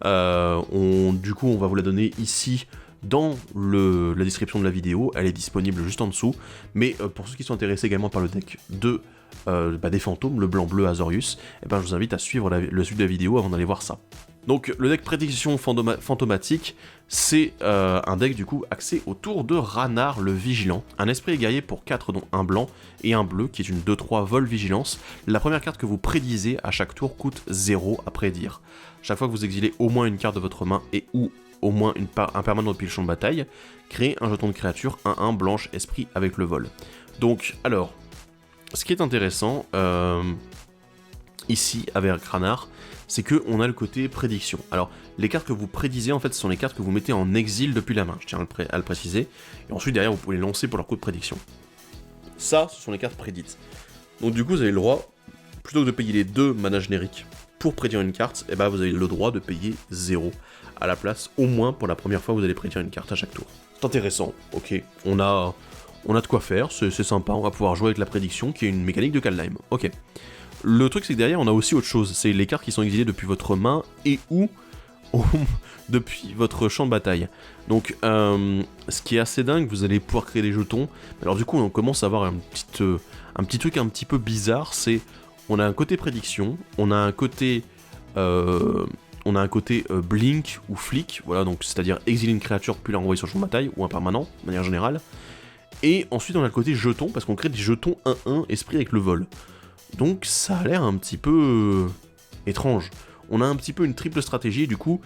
Du coup on va vous la donner ici dans la description de la vidéo, elle est disponible juste en dessous. Mais pour ceux qui sont intéressés également par le deck des fantômes, le blanc-bleu Azorius, je vous invite à suivre le suite de la vidéo avant d'aller voir ça. Donc le deck prédiction fantomatique, c'est un deck du coup axé autour de Ranar le Vigilant, un esprit guerrier pour 4 dont un blanc et un bleu qui est une 2-3 vol vigilance. La première carte que vous prédisez à chaque tour coûte 0 à prédire. Chaque fois que vous exilez au moins une carte de votre main et ou au moins un permanent depuis le champ de bataille, créez un jeton de créature 1-1 blanche esprit avec le vol. Donc alors, ce qui est intéressant ici avec Ranar, c'est qu'on a le côté prédiction. Alors, les cartes que vous prédisez, en fait, ce sont les cartes que vous mettez en exil depuis la main, je tiens à le préciser, et ensuite, derrière, vous pouvez les lancer pour leur coup de prédiction. Ça, ce sont les cartes prédites. Donc du coup, vous avez le droit, plutôt que de payer les 2 mana génériques pour prédire une carte, et bah vous avez le droit de payer 0 à la place, au moins pour la première fois vous allez prédire une carte à chaque tour. C'est intéressant, ok, on a de quoi faire, c'est sympa, on va pouvoir jouer avec la prédiction qui est une mécanique de Kaldheim, ok. Le truc c'est que derrière on a aussi autre chose, c'est les cartes qui sont exilées depuis votre main et ou depuis votre champ de bataille. Donc ce qui est assez dingue, vous allez pouvoir créer des jetons, alors du coup on commence à avoir un petit truc un petit peu bizarre, c'est on a un côté prédiction, on a un côté blink ou flick, voilà, donc c'est-à-dire exiler une créature puis la renvoyer sur le champ de bataille, ou un permanent, de manière générale. Et ensuite on a le côté jeton, parce qu'on crée des jetons 1-1 esprit avec le vol. Donc ça a l'air un petit peu étrange. On a un petit peu une triple stratégie, du coup,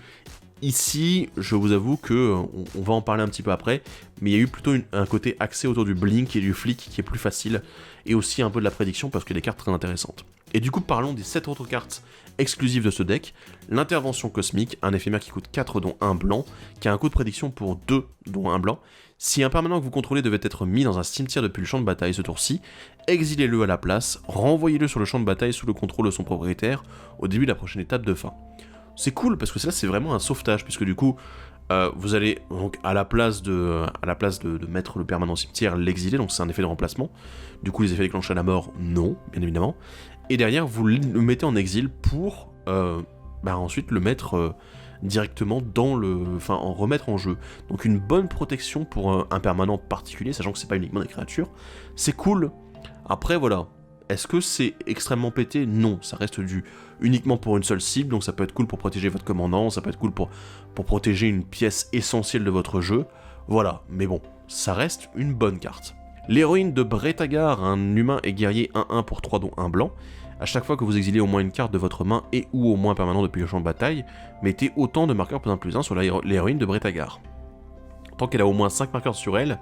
ici, je vous avoue que, on va en parler un petit peu après, mais il y a eu plutôt un côté axé autour du blink et du flick qui est plus facile, et aussi un peu de la prédiction parce qu'il y a des cartes très intéressantes. Et du coup, parlons des 7 autres cartes exclusives de ce deck. L'intervention cosmique, un éphémère qui coûte 4 dont 1 blanc, qui a un coût de prédiction pour 2 dont 1 blanc. Si un permanent que vous contrôlez devait être mis dans un cimetière depuis le champ de bataille ce tour-ci, exilez-le à la place, renvoyez-le sur le champ de bataille sous le contrôle de son propriétaire au début de la prochaine étape de fin. C'est cool parce que là c'est vraiment un sauvetage, puisque du coup vous allez donc à la place de mettre le permanent au cimetière, l'exiler, donc c'est un effet de remplacement. Du coup les effets déclenchés à la mort, non, bien évidemment. Et derrière vous le mettez en exil pour ensuite le mettre directement en remettre en jeu. Donc une bonne protection pour un permanent particulier, sachant que c'est pas uniquement des créatures. C'est cool. Après voilà. Est-ce que c'est extrêmement pété? Non, ça reste uniquement pour une seule cible, donc ça peut être cool pour protéger votre commandant, ça peut être cool pour protéger une pièce essentielle de votre jeu, voilà, mais bon, ça reste une bonne carte. L'héroïne de Bretagar, un humain et guerrier 1-1 pour 3 dont 1 blanc. À chaque fois que vous exilez au moins une carte de votre main et ou au moins un permanent depuis le champ de bataille, mettez autant de marqueurs +1/+1 sur l'héroïne de Bretagar. Tant qu'elle a au moins 5 marqueurs sur elle,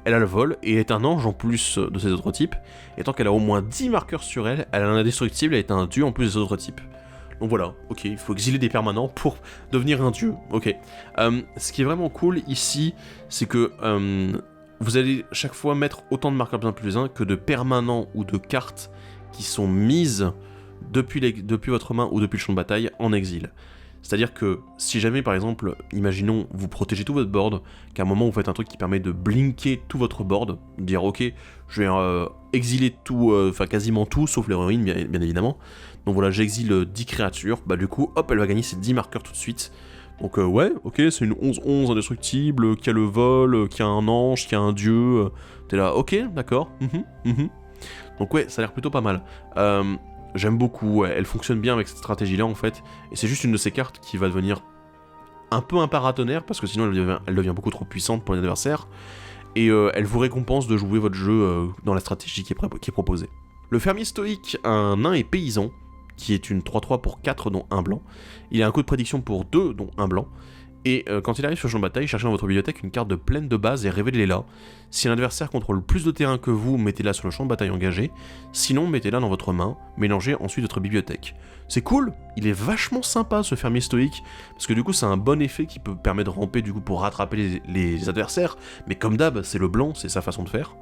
elle a le vol et est un ange en plus de ses autres types, et tant qu'elle a au moins 10 marqueurs sur elle, elle a un indestructible et est un dieu en plus des autres types. Donc voilà, ok, il faut exiler des permanents pour devenir un dieu, ok. Ce qui est vraiment cool ici, c'est que vous allez chaque fois mettre autant de marqueurs +1/+1 que de permanents ou de cartes qui sont mises depuis votre main ou depuis le champ de bataille en exil. C'est-à-dire que si jamais, par exemple, imaginons, vous protégez tout votre board, qu'à un moment vous faites un truc qui permet de blinker tout votre board, dire ok, je vais exiler tout, quasiment tout, sauf l'héroïne bien évidemment. Donc voilà, j'exile 10 créatures, bah du coup, hop, elle va gagner ses 10 marqueurs tout de suite. Donc ouais, ok, c'est une 11-11 indestructible, qui a le vol, qui a un ange, qui a un dieu. T'es là, ok, d'accord. Donc ouais, ça a l'air plutôt pas mal. J'aime beaucoup, ouais, elle fonctionne bien avec cette stratégie-là en fait, et c'est juste une de ces cartes qui va devenir un peu un paratonnerre, parce que sinon elle devient beaucoup trop puissante pour les adversaires, et elle vous récompense de jouer votre jeu dans la stratégie qui est proposée. Le fermier stoïque, un nain et paysan, qui est une 3-3 pour 4 dont 1 blanc, il a un coup de prédiction pour 2 dont 1 blanc, et quand il arrive sur le champ de bataille, cherchez dans votre bibliothèque une carte de pleine de base et révélez-la. Si un adversaire contrôle plus de terrain que vous, mettez-la sur le champ de bataille engagé, sinon mettez-la dans votre main, mélangez ensuite votre bibliothèque. C'est cool, il est vachement sympa ce fermier stoïque, parce que du coup c'est un bon effet qui peut permettre de ramper du coup pour rattraper les adversaires, mais comme d'hab, c'est le blanc, c'est sa façon de faire.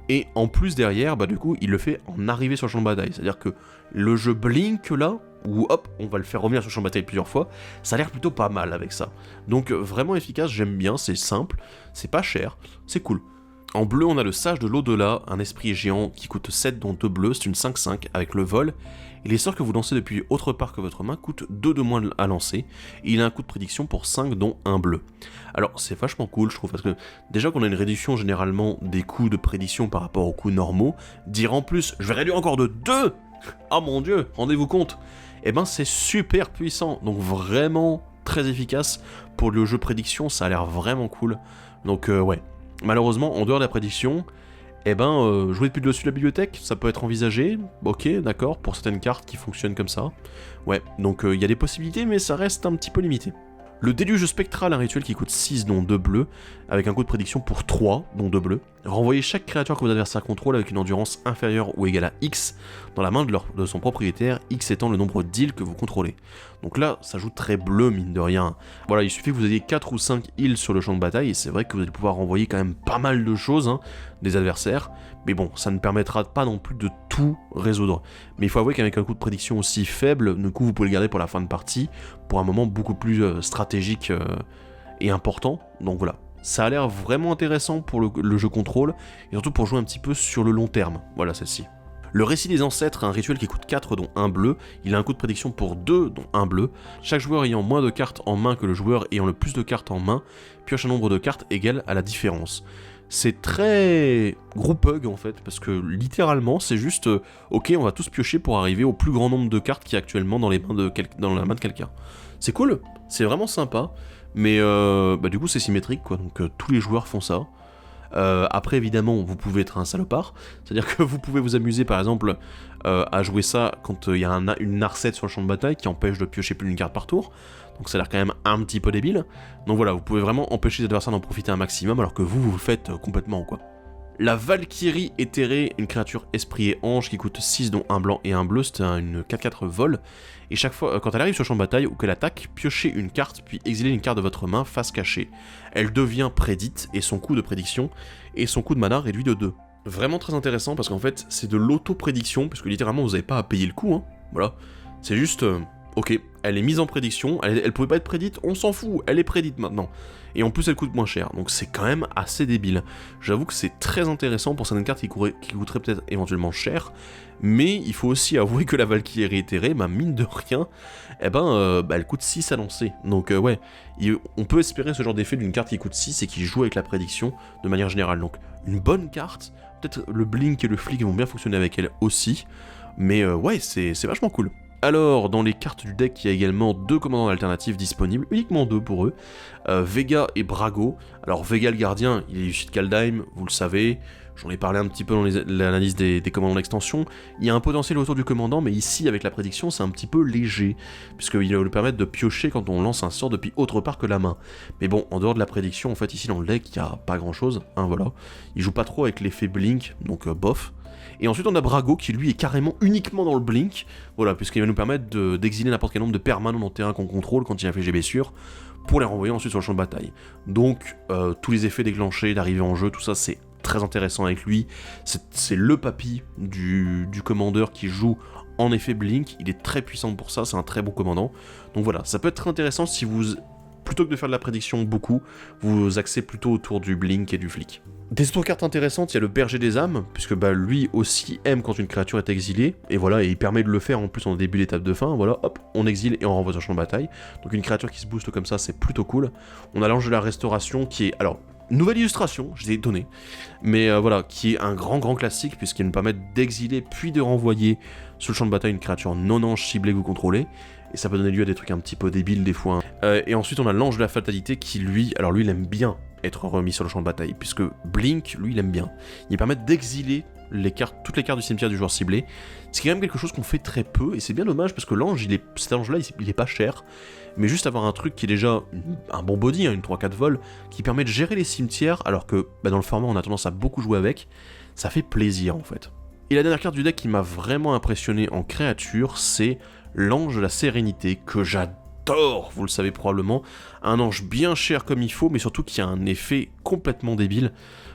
Et en plus derrière, bah du coup, il le fait en arrivée sur le champ de bataille, c'est-à-dire que le jeu blink là, ou hop, on va le faire revenir sur le champ de bataille plusieurs fois, ça a l'air plutôt pas mal avec ça. Donc vraiment efficace, j'aime bien, c'est simple, c'est pas cher, c'est cool. En bleu, on a le sage de l'au-delà, un esprit géant qui coûte 7 dont 2 bleus, c'est une 5-5 avec le vol, et les sorts que vous lancez depuis autre part que votre main coûtent 2 de moins à lancer, et il a un coût de prédiction pour 5 dont 1 bleu. Alors c'est vachement cool je trouve, parce que déjà qu'on a une réduction généralement des coûts de prédiction par rapport aux coûts normaux, dire en plus, je vais réduire encore de 2 oh mon dieu, rendez-vous compte. Et ben c'est super puissant, donc vraiment très efficace pour le jeu prédiction, ça a l'air vraiment cool. Donc ouais, malheureusement en dehors de la prédiction, jouer depuis le dessus de la bibliothèque, ça peut être envisagé, ok d'accord, pour certaines cartes qui fonctionnent comme ça. Ouais, donc il y a des possibilités mais ça reste un petit peu limité. Le déluge spectral, un rituel qui coûte 6 dont 2 bleus, avec un coût de prédiction pour 3 dont 2 bleus. Renvoyez chaque créature que vos adversaires contrôlent avec une endurance inférieure ou égale à X dans la main de son propriétaire, X étant le nombre d'îles que vous contrôlez. Donc là, ça joue très bleu, mine de rien. Voilà, il suffit que vous ayez 4 ou 5 îles sur le champ de bataille, et c'est vrai que vous allez pouvoir renvoyer quand même pas mal de choses des adversaires, mais bon, ça ne permettra pas non plus de tout résoudre. Mais il faut avouer qu'avec un coup de prédiction aussi faible, du coup vous pouvez le garder pour la fin de partie, pour un moment beaucoup plus stratégique et important, donc voilà. Ça a l'air vraiment intéressant pour le jeu contrôle, et surtout pour jouer un petit peu sur le long terme. Voilà celle-ci. Le récit des ancêtres est un rituel qui coûte 4 dont 1 bleu, il a un coût de prédiction pour 2 dont 1 bleu. Chaque joueur ayant moins de cartes en main que le joueur ayant le plus de cartes en main, pioche un nombre de cartes égal à la différence. C'est très gros bug en fait, parce que littéralement c'est juste ok, on va tous piocher pour arriver au plus grand nombre de cartes qui est actuellement dans la main de quelqu'un. C'est cool, c'est vraiment sympa. Mais du coup c'est symétrique quoi, donc tous les joueurs font ça. Après évidemment vous pouvez être un salopard, c'est-à-dire que vous pouvez vous amuser par exemple à jouer ça quand il y a une narcette sur le champ de bataille qui empêche de piocher plus d'une carte par tour, donc ça a l'air quand même un petit peu débile. Donc voilà, vous pouvez vraiment empêcher les adversaires d'en profiter un maximum alors que vous le faites complètement quoi. La Valkyrie éthérée, une créature esprit et ange qui coûte 6 dont un blanc et un bleu, c'est une 4-4 vol. Et chaque fois, quand elle arrive sur le champ de bataille ou qu'elle attaque, piochez une carte puis exilez une carte de votre main face cachée. Elle devient prédite et son coût de prédiction et son coût de mana réduit de 2. Vraiment très intéressant parce qu'en fait c'est de l'auto-prédiction, parce que littéralement vous n'avez pas à payer le coup, voilà. C'est juste, ok, elle est mise en prédiction, elle pouvait pas être prédite, on s'en fout, elle est prédite maintenant. Et en plus elle coûte moins cher, donc c'est quand même assez débile. J'avoue que c'est très intéressant pour certaines cartes qui coûteraient peut-être éventuellement cher, mais il faut aussi avouer que la Valkyrie éthérée, mine de rien, elle coûte 6 à lancer. Donc ouais, on peut espérer ce genre d'effet d'une carte qui coûte 6 et qui joue avec la prédiction de manière générale. Donc une bonne carte, peut-être le Blink et le Flick vont bien fonctionner avec elle aussi, mais ouais, c'est vachement cool. Alors, dans les cartes du deck, il y a également 2 commandants alternatifs disponibles, uniquement 2 pour eux, Vega et Brago. Alors Vega le gardien, il est issu de Kaldheim, vous le savez, j'en ai parlé un petit peu dans l'analyse des commandants d'extension. Il y a un potentiel autour du commandant, mais ici, avec la prédiction, c'est un petit peu léger, puisqu'il va nous permettre de piocher quand on lance un sort depuis autre part que la main. Mais bon, en dehors de la prédiction, en fait, ici dans le deck, il n'y a pas grand-chose, voilà. Il joue pas trop avec l'effet Blink, donc bof. Et ensuite on a Brago qui lui est carrément uniquement dans le Blink, voilà, puisqu'il va nous permettre d'exiler n'importe quel nombre de permanents dans le terrain qu'on contrôle quand il inflige des blessures, pour les renvoyer ensuite sur le champ de bataille. Donc tous les effets déclenchés, d'arrivée en jeu, tout ça c'est très intéressant avec lui, c'est le papy du commandeur qui joue en effet Blink, il est très puissant pour ça, c'est un très bon commandant. Donc voilà, ça peut être très intéressant si vous, plutôt que de faire de la prédiction beaucoup, vous axez plutôt autour du Blink et du Flick. Des autres cartes intéressantes, il y a le Berger des âmes, puisque lui aussi aime quand une créature est exilée, et voilà, et il permet de le faire en plus en début d'étape de fin, voilà, hop, on exile et on renvoie sur le champ de bataille. Donc une créature qui se booste comme ça, c'est plutôt cool. On a l'ange de la restauration qui est, alors, nouvelle illustration, je l'ai donnée, mais voilà, qui est un grand classique, puisqu'il nous permet d'exiler puis de renvoyer sur le champ de bataille une créature non-ange ciblée que vous contrôlez, et ça peut donner lieu à des trucs un petit peu débiles des fois. Et ensuite on a l'ange de la fatalité qui lui il aime bien être remis sur le champ de bataille, puisque Blink, lui, il aime bien. Il permet d'exiler toutes les cartes du cimetière du joueur ciblé, ce qui est quand même quelque chose qu'on fait très peu, et c'est bien dommage, parce que l'ange, cet ange-là, il est pas cher, mais juste avoir un truc qui est déjà un bon body, une 3-4 vol, qui permet de gérer les cimetières, alors que dans le format, on a tendance à beaucoup jouer avec, ça fait plaisir, en fait. Et la dernière carte du deck qui m'a vraiment impressionné en créature, c'est l'ange de la sérénité, que j'adore, vous le savez probablement, un ange bien cher comme il faut, mais surtout qui a un effet complètement débile,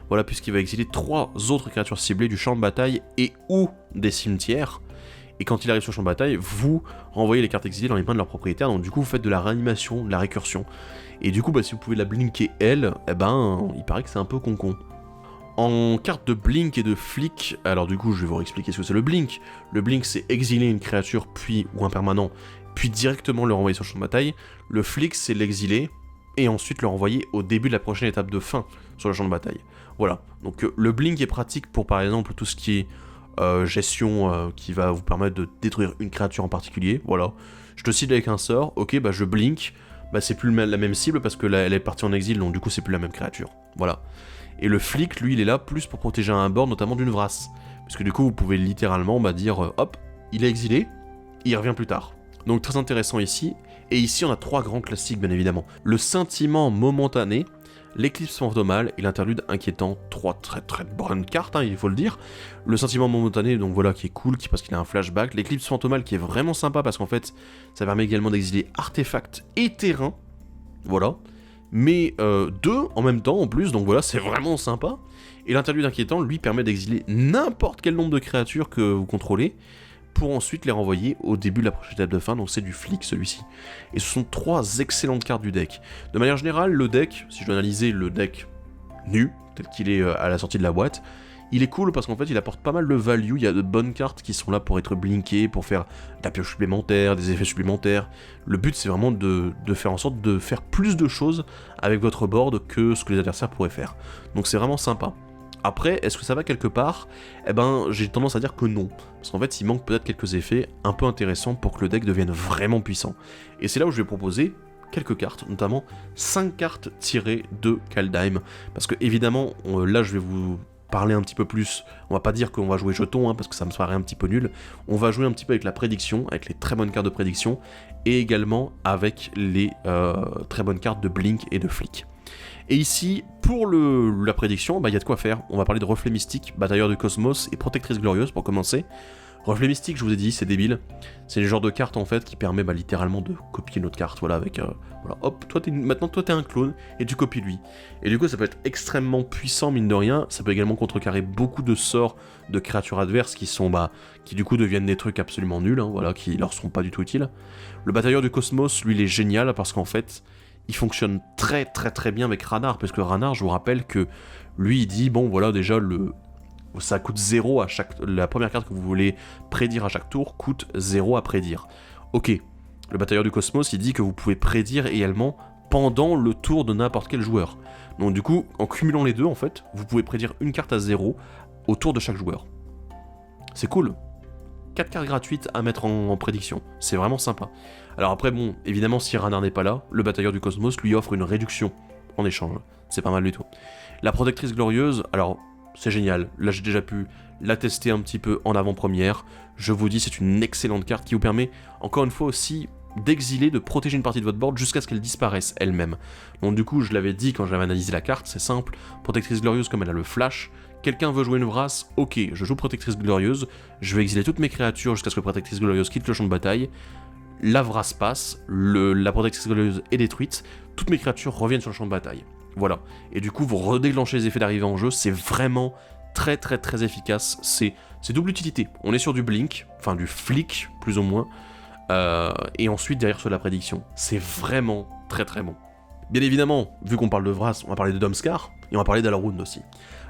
voilà, puisqu'il va exiler 3 autres créatures ciblées du champ de bataille et ou des cimetières, et quand il arrive sur le champ de bataille, vous renvoyez les cartes exilées dans les mains de leur propriétaire, donc du coup vous faites de la réanimation, de la récursion, et du coup si vous pouvez la blinker elle, il paraît que c'est un peu con. En carte de Blink et de Flick, alors du coup je vais vous expliquer ce que c'est le Blink. Le Blink c'est exiler une créature ou un permanent, puis directement le renvoyer sur le champ de bataille. Le Flick c'est l'exiler, et ensuite le renvoyer au début de la prochaine étape de fin sur le champ de bataille. Voilà, donc le Blink est pratique pour par exemple tout ce qui est gestion qui va vous permettre de détruire une créature en particulier, voilà. Je te cible avec un sort, ok, je blink, c'est plus la même cible parce que là, elle est partie en exil, donc du coup c'est plus la même créature, voilà. Et le Flick, lui, il est là plus pour protéger un board, notamment d'une vrasse. Parce que du coup, vous pouvez littéralement dire, hop, il est exilé, il revient plus tard. Donc très intéressant ici. Et ici, on a 3 grands classiques, bien évidemment. Le scintillement momentané, l'éclipse fantomale et l'interlude inquiétant, 3 très très bonnes cartes, hein, il faut le dire. Le sentiment momentané, donc voilà, qui est cool, parce qu'il a un flashback. L'éclipse fantomale qui est vraiment sympa parce qu'en fait, ça permet également d'exiler artefacts et terrain, voilà. Mais deux en même temps en plus, donc voilà, c'est vraiment sympa. Et l'interlude inquiétant, lui, permet d'exiler n'importe quel nombre de créatures que vous contrôlez, pour ensuite les renvoyer au début de la prochaine étape de fin, donc c'est du flic celui-ci. Et ce sont 3 excellentes cartes du deck. De manière générale, le deck, si je dois analyser le deck nu, tel qu'il est à la sortie de la boîte, il est cool parce qu'en fait il apporte pas mal de value, il y a de bonnes cartes qui sont là pour être blinkées, pour faire de la pioche supplémentaire, des effets supplémentaires. Le but c'est vraiment de faire en sorte de faire plus de choses avec votre board que ce que les adversaires pourraient faire. Donc c'est vraiment sympa. Après, est-ce que ça va quelque part? Eh ben, j'ai tendance à dire que non. Parce qu'en fait, il manque peut-être quelques effets un peu intéressants pour que le deck devienne vraiment puissant. Et c'est là où je vais proposer quelques cartes, notamment 5 cartes tirées de Kaldheim. Parce que, évidemment, là, je vais vous parler un petit peu plus. On va pas dire qu'on va jouer jetons, hein, parce que ça me paraît un petit peu nul. On va jouer un petit peu avec la prédiction, avec les très bonnes cartes de prédiction, et également avec les très bonnes cartes de Blink et de Flick. Et ici, pour la prédiction, il y a de quoi faire. On va parler de Reflet Mystique, Batailleur du Cosmos et Protectrice Glorieuse pour commencer. Reflet Mystique, je vous ai dit, c'est débile. C'est le genre de carte en fait qui permet littéralement de copier notre carte. Voilà, avec voilà, hop, maintenant toi t'es un clone et tu copies lui. Et du coup, ça peut être extrêmement puissant, mine de rien. Ça peut également contrecarrer beaucoup de sorts de créatures adverses qui sont, qui du coup deviennent des trucs absolument nuls, hein, voilà, qui leur seront pas du tout utiles. Le Batailleur du Cosmos, lui, il est génial parce qu'en fait, il fonctionne très très très bien avec Ranar, parce que Ranar, je vous rappelle que lui, il dit, bon voilà, déjà, ça coûte 0 à la première carte que vous voulez prédire à chaque tour coûte 0 à prédire. Ok, le Batailleur du Cosmos, il dit que vous pouvez prédire également pendant le tour de n'importe quel joueur. Donc du coup, en cumulant les deux, en fait, vous pouvez prédire une carte à 0 au tour de chaque joueur. C'est cool. 4 cartes gratuites à mettre en prédiction, c'est vraiment sympa. Alors après, bon, évidemment, si Ranar n'est pas là, le Batailleur du Cosmos lui offre une réduction en échange. C'est pas mal du tout. La Protectrice Glorieuse, alors, c'est génial. Là, j'ai déjà pu la tester un petit peu en avant-première. Je vous dis, c'est une excellente carte qui vous permet, encore une fois aussi, d'exiler, de protéger une partie de votre board jusqu'à ce qu'elle disparaisse elle-même. Donc du coup, je l'avais dit quand j'avais analysé la carte, c'est simple. Protectrice Glorieuse, comme elle a le flash, quelqu'un veut jouer une Vrasse, ok, je joue Protectrice Glorieuse, je vais exiler toutes mes créatures jusqu'à ce que Protectrice Glorieuse quitte le champ de bataille, la Vrasse passe, la Protectrice Glorieuse est détruite, toutes mes créatures reviennent sur le champ de bataille. Voilà. Et du coup, vous redéclenchez les effets d'arrivée en jeu, c'est vraiment très très très efficace, c'est double utilité. On est sur du blink, enfin du flick, plus ou moins, et ensuite derrière sur la prédiction. C'est vraiment très très bon. Bien évidemment, vu qu'on parle de Vrasse, on va parler de Domskar, et on va parler d'Alrund aussi.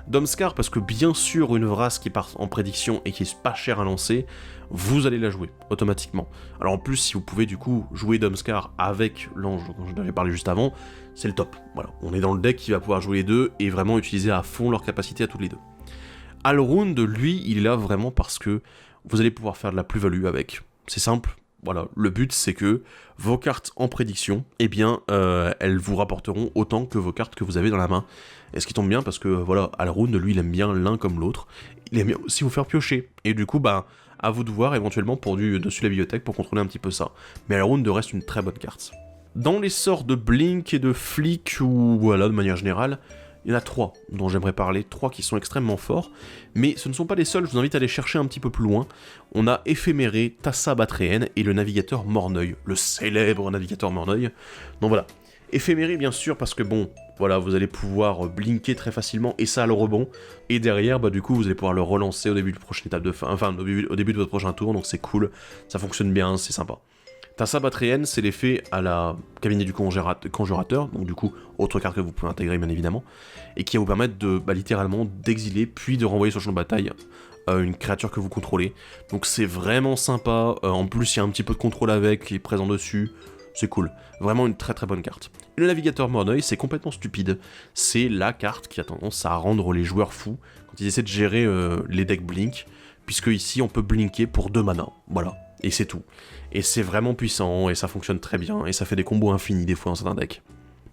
Domskar, parce que bien sûr, une Vrasse qui part en prédiction et qui est pas chère à lancer, vous allez la jouer, automatiquement. Alors en plus, si vous pouvez du coup jouer Domskar avec l'ange dont je avais parlé juste avant, c'est le top. Voilà, on est dans le deck qui va pouvoir jouer les deux et vraiment utiliser à fond leur capacité à tous les deux. Alrund, lui, il est là vraiment parce que vous allez pouvoir faire de la plus-value avec. C'est simple. Voilà, le but c'est que vos cartes en prédiction, eh bien, elles vous rapporteront autant que vos cartes que vous avez dans la main. Et ce qui tombe bien parce que, voilà, Alrund, lui, il aime bien l'un comme l'autre. Il aime bien aussi vous faire piocher. Et du coup, à vous de voir éventuellement pour dessus la bibliothèque pour contrôler un petit peu ça. Mais Alrund reste une très bonne carte. Dans les sorts de Blink et de Flick, ou voilà, de manière générale, il y en a 3 dont j'aimerais parler, 3 qui sont extrêmement forts, mais ce ne sont pas les seuls, je vous invite à aller chercher un petit peu plus loin. On a Éphéméré, Tassa Batréenne et le navigateur Morneuil, le célèbre navigateur Morneuil. Donc voilà, Éphéméré bien sûr parce que bon, voilà, vous allez pouvoir blinker très facilement et ça a le rebond, et derrière, du coup, vous allez pouvoir le relancer au début de la prochaine étape de fin, enfin au début de votre prochain tour, donc c'est cool, ça fonctionne bien, c'est sympa. Tassa Batréenne, c'est l'effet à la cabinet du conjurateur, donc du coup, autre carte que vous pouvez intégrer bien évidemment, et qui va vous permettre de littéralement d'exiler, puis de renvoyer sur le champ de bataille une créature que vous contrôlez. Donc c'est vraiment sympa, en plus il y a un petit peu de contrôle avec, qui est présent dessus, c'est cool. Vraiment une très très bonne carte. Et le navigateur Morneuil, c'est complètement stupide, c'est la carte qui a tendance à rendre les joueurs fous quand ils essaient de gérer les decks Blink, puisque ici on peut blinker pour 2 mana, voilà, et c'est tout. Et c'est vraiment puissant, et ça fonctionne très bien, et ça fait des combos infinis des fois dans certains decks.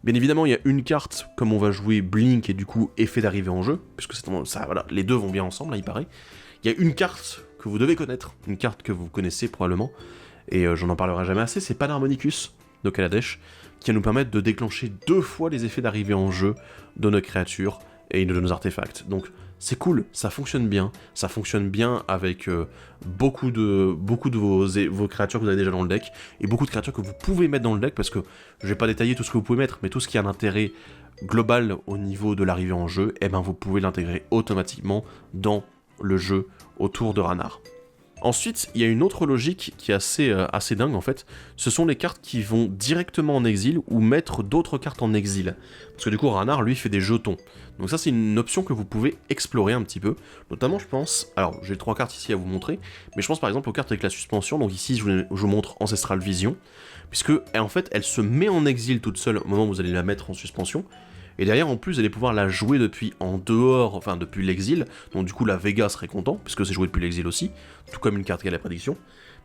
Bien évidemment, il y a une carte, comme on va jouer Blink et du coup effet d'arrivée en jeu, puisque ça, voilà, les deux vont bien ensemble, là, il paraît. Il y a une carte que vous devez connaître, une carte que vous connaissez probablement, et j'en en parlerai jamais assez, c'est Panharmonicus de Kaladesh, qui va nous permettre de déclencher 2 fois les effets d'arrivée en jeu de nos créatures et de nos artefacts. Donc c'est cool, ça fonctionne bien avec beaucoup de vos créatures que vous avez déjà dans le deck, et beaucoup de créatures que vous pouvez mettre dans le deck, parce que je vais pas détailler tout ce que vous pouvez mettre, mais tout ce qui a un intérêt global au niveau de l'arrivée en jeu, eh ben vous pouvez l'intégrer automatiquement dans le jeu autour de Ranarr. Ensuite, il y a une autre logique qui est assez dingue en fait, ce sont les cartes qui vont directement en exil ou mettre d'autres cartes en exil. Parce que du coup, Ranarr, lui, fait des jetons. Donc ça, c'est une option que vous pouvez explorer un petit peu. Notamment, je pense, alors j'ai 3 cartes ici à vous montrer, mais je pense par exemple aux cartes avec la suspension. Donc ici, je vous montre Ancestral Vision, puisque en fait, elle se met en exil toute seule au moment où vous allez la mettre en suspension. Et derrière, en plus, vous allez pouvoir la jouer depuis en dehors, enfin depuis l'exil. Donc du coup, la Vega serait content, puisque c'est joué depuis l'exil aussi, tout comme une carte qui a la prédiction.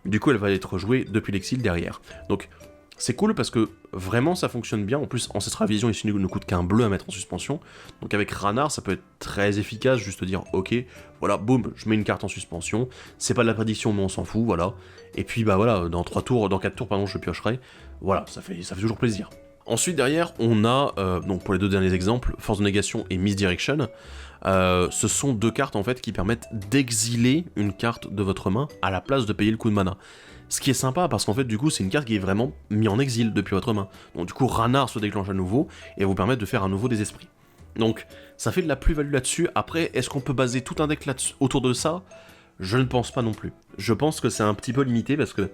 Mais du coup, elle va être jouée depuis l'exil derrière. Donc c'est cool parce que vraiment ça fonctionne bien. En plus, Ancestral Vision ici ne coûte qu'un bleu à mettre en suspension. Donc avec Ranarr, ça peut être très efficace, juste dire ok, voilà, boum, je mets une carte en suspension. C'est pas de la prédiction, mais on s'en fout, voilà. Et puis bah voilà, dans 4 tours, pardon, je piocherai. Voilà, ça fait toujours plaisir. Ensuite, derrière, on a, donc pour les 2 derniers exemples, Force de Négation et Misdirection. Ce sont 2 cartes en fait qui permettent d'exiler une carte de votre main à la place de payer le coup de mana. Ce qui est sympa parce qu'en fait, du coup, c'est une carte qui est vraiment mise en exil depuis votre main. Donc du coup, Ranarr se déclenche à nouveau et vous permet de faire à nouveau des esprits. Donc ça fait de la plus-value là-dessus. Après, est-ce qu'on peut baser tout un deck autour de ça ? Je ne pense pas non plus. Je pense que c'est un petit peu limité parce que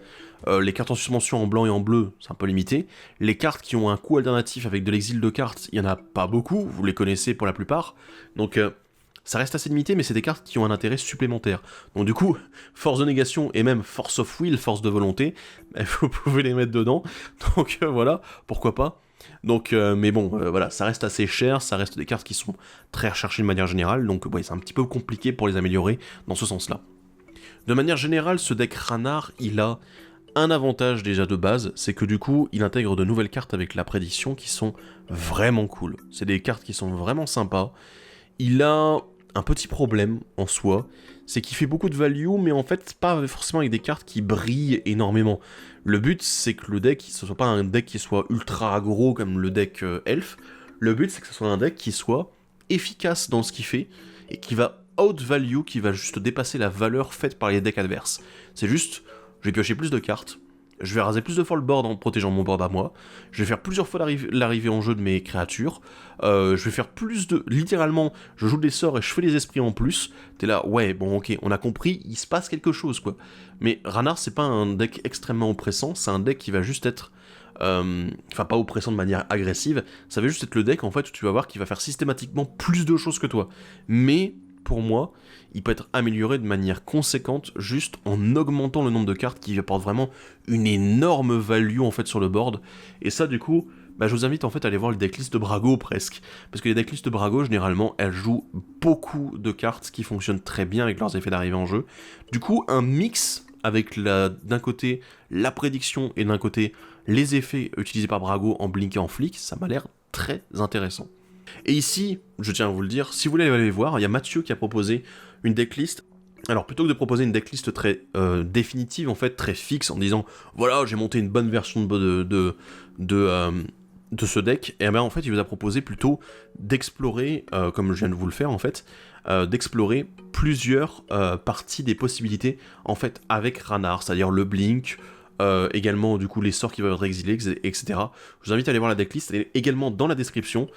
les cartes en suspension en blanc et en bleu, c'est un peu limité. Les cartes qui ont un coût alternatif avec de l'exil de cartes, il n'y en a pas beaucoup, vous les connaissez pour la plupart. Donc ça reste assez limité, mais c'est des cartes qui ont un intérêt supplémentaire. Donc du coup, Force de Négation et même Force of Will, Force de Volonté, vous pouvez les mettre dedans. Donc voilà, pourquoi pas. Donc, mais bon, voilà, ça reste assez cher, ça reste des cartes qui sont très recherchées de manière générale, donc ouais, c'est un petit peu compliqué pour les améliorer dans ce sens-là. De manière générale, ce deck Ranarr, il a un avantage déjà de base, c'est que du coup, il intègre de nouvelles cartes avec la prédiction qui sont vraiment cool. C'est des cartes qui sont vraiment sympas. Il a un petit problème en soi, c'est qu'il fait beaucoup de value, mais en fait, pas forcément avec des cartes qui brillent énormément. Le but, c'est que le deck, ce soit pas un deck qui soit ultra aggro comme le deck Elf. Le but, c'est que ce soit un deck qui soit efficace dans ce qu'il fait, et qui va out-value, qui va juste dépasser la valeur faite par les decks adverses. C'est juste, je vais piocher plus de cartes, je vais raser plus de fois le board en protégeant mon board à moi, je vais faire plusieurs fois l'arrivée en jeu de mes créatures, je vais faire plus de... Littéralement, je joue des sorts et je fais les esprits en plus, t'es là, ouais, bon ok, on a compris, il se passe quelque chose, quoi. Mais Ranarr, c'est pas un deck extrêmement oppressant, c'est un deck qui va juste être... Enfin, pas oppressant de manière agressive, ça va juste être le deck, en fait, où tu vas voir qu'il va faire systématiquement plus de choses que toi. Mais... pour moi, il peut être amélioré de manière conséquente juste en augmentant le nombre de cartes qui apportent vraiment une énorme value en fait sur le board. Et ça du coup, je vous invite en fait à aller voir le decklist de Brago presque. Parce que les decklists de Brago, généralement, elles jouent beaucoup de cartes qui fonctionnent très bien avec leurs effets d'arrivée en jeu. Du coup, un mix avec d'un côté la prédiction et d'un côté les effets utilisés par Brago en blink et en flick, ça m'a l'air très intéressant. Et ici, je tiens à vous le dire, si vous voulez aller voir, il y a Mathieu qui a proposé une decklist. Alors plutôt que de proposer une decklist très définitive, en fait, très fixe, en disant voilà, j'ai monté une bonne version de ce deck, et bien en fait, il vous a proposé plutôt d'explorer, comme je viens de vous le faire en fait, d'explorer plusieurs parties des possibilités en fait avec Ranarr, c'est-à-dire le blink. Également du coup les sorts qui peuvent être exilés, etc. Je vous invite à aller voir la decklist, elle est également dans la description.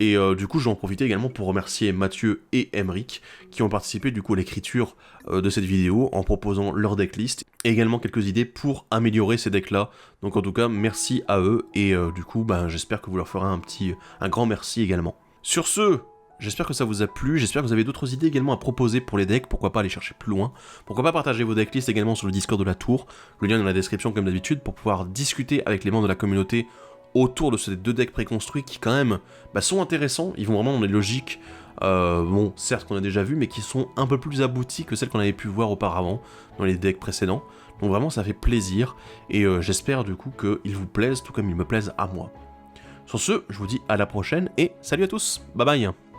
Et du coup, je vais en profiter également pour remercier Mathieu et Emeric qui ont participé du coup à l'écriture de cette vidéo en proposant leur decklist et également quelques idées pour améliorer ces decks-là. Donc en tout cas, merci à eux et du coup, j'espère que vous leur ferez un grand merci également. Sur ce, j'espère que ça vous a plu, j'espère que vous avez d'autres idées également à proposer pour les decks, pourquoi pas aller chercher plus loin, pourquoi pas partager vos decklists également sur le Discord de la Tour, le lien est dans la description comme d'habitude pour pouvoir discuter avec les membres de la communauté autour de ces 2 decks préconstruits qui quand même sont intéressants, ils vont vraiment dans des logiques, bon certes qu'on a déjà vu, mais qui sont un peu plus abouties que celles qu'on avait pu voir auparavant dans les decks précédents, donc vraiment ça fait plaisir, et j'espère du coup qu'ils vous plaisent tout comme ils me plaisent à moi. Sur ce, je vous dis à la prochaine, et salut à tous, bye bye.